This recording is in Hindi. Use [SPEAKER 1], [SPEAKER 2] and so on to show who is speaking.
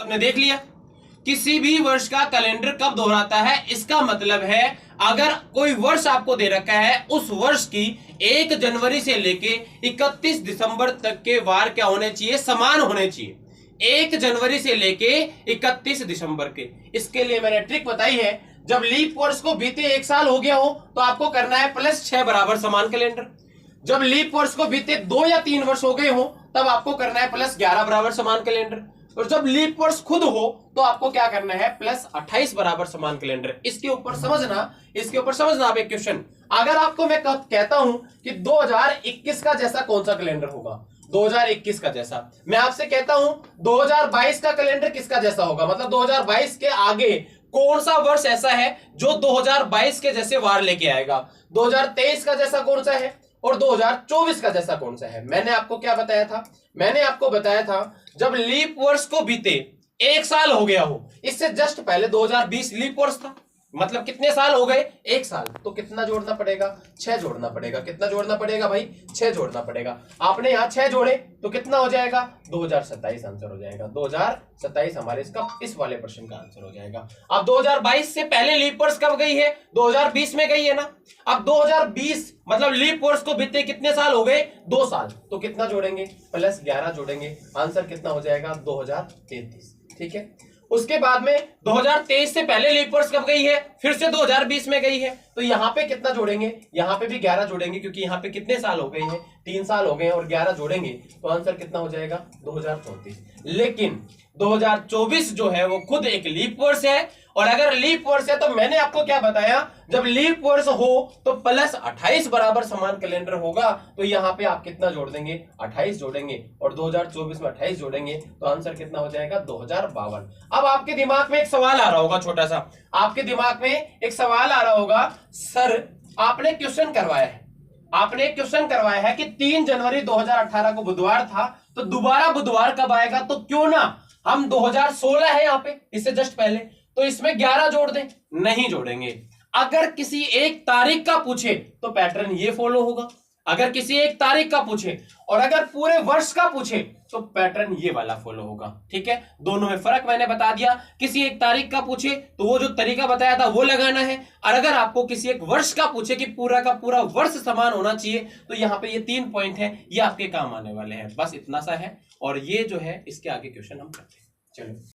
[SPEAKER 1] सबने देख लिया। किसी भी वर्ष का कैलेंडर कब दोहराता है, इसका मतलब है अगर कोई वर्ष आपको दे रखा है, उस वर्ष की 1 जनवरी से लेके 31 दिसंबर तक के वार क्या होने चाहिए, समान होने चाहिए। 1 जनवरी से लेके 31 दिसंबर के। इसके लिए मैंने ट्रिक बताई है, जब लीप वर्ष को बीते 1 साल हो गया हो तो आपको करना है +6 बराबर समान कैलेंडर। जब लीप वर्ष को बीते 2 या 3 वर्ष हो गए हो तब आपको करना है +11 बराबर समान कैलेंडर। और जब लीप वर्ष खुद हो तो आपको क्या करना है, +28 बराबर समान कैलेंडर। इसके ऊपर समझना आप एक क्वेश्चन। अगर आपको मैं कहता हूं कि 2021 का जैसा कौन सा कैलेंडर होगा, 2021 का जैसा, मैं आपसे कहता हूं 2022 का कैलेंडर किसका जैसा होगा, मतलब 2022 के आगे कौन सा वर्ष ऐसा है जो 2022 के जैसे वार लेके आएगा, 2023 का जैसा कौन सा है और 2024 का जैसा कौन सा है। मैंने आपको क्या बताया था, मैंने आपको बताया था जब लीप वर्ष को बीते 1 साल हो गया हो, इससे जस्ट पहले 2020 लीप वर्ष था, मतलब कितने साल हो गए, 1 साल। तो कितना जोड़ना पड़ेगा, 6 जोड़ना पड़ेगा। कितना जोड़ना पड़ेगा भाई, 6 जोड़ना पड़ेगा। आपने यहां 6 जोड़े तो कितना हो जाएगा, 2027 आंसर हो जाएगा। 2027 हमारे इसका इस वाले प्रश्न का आंसर हो जाएगा। अब 2022 से पहले लीप वर्ष कब गई है, 2020 में गई है ना। अब 2020 मतलब लीप वर्ष को बीते कितने साल हो गए, 2 साल। तो कितना जोड़ेंगे, +11 जोड़ेंगे। आंसर कितना हो जाएगा, 2033। ठीक है। उसके बाद में 2023 से पहले लीप वर्ष कब गई है, फिर से 2020 में गई है। तो यहां पे कितना जोड़ेंगे, यहां पे भी 11 जोड़ेंगे, क्योंकि यहां पे कितने साल हो गए हैं, 3 साल हो गए हैं, और 11 जोड़ेंगे तो आंसर कितना हो जाएगा, 2034। लेकिन 2024 जो है वो खुद एक लीप वर्ष है। और अगर लीप वर्ष है तो मैंने आपको क्या बताया, जब लीप वर्ष हो तो +28 बराबर समान कैलेंडर होगा। तो यहां पे आप कितना जोड़ देंगे, 28 जोड़ेंगे, और 2024 में 28 जोड़ेंगे तो आंसर कितना हो जाएगा, 2052। अब आपके दिमाग में एक सवाल आ रहा होगा, छोटा सा आपके दिमाग में एक सवाल आ रहा होगा, सर आपने क्वेश्चन करवाया है कि 3 जनवरी 2018 को बुधवार था, तो दोबारा बुधवार कब आएगा, तो क्यों ना हम 2016 है यहाँ पे, इससे जस्ट पहले, तो इसमें 11 जोड़ दें। नहीं जोड़ेंगे। अगर किसी एक तारीख का पूछे तो पैटर्न ये फॉलो होगा, अगर किसी एक तारीख का पूछे, और अगर पूरे वर्ष का पूछे तो पैटर्न ये वाला फॉलो होगा। ठीक है, दोनों में फर्क मैंने बता दिया। किसी एक तारीख का पूछे तो वो जो तरीका बताया था वो लगाना है, और अगर आपको किसी एक वर्ष का पूछे कि पूरा का पूरा वर्ष समान होना चाहिए, तो यहाँ पे ये 3 पॉइंट है, ये आपके काम आने वाले हैं। बस इतना सा है, और ये जो है इसके आगे क्वेश्चन हम करते हैं। चलो।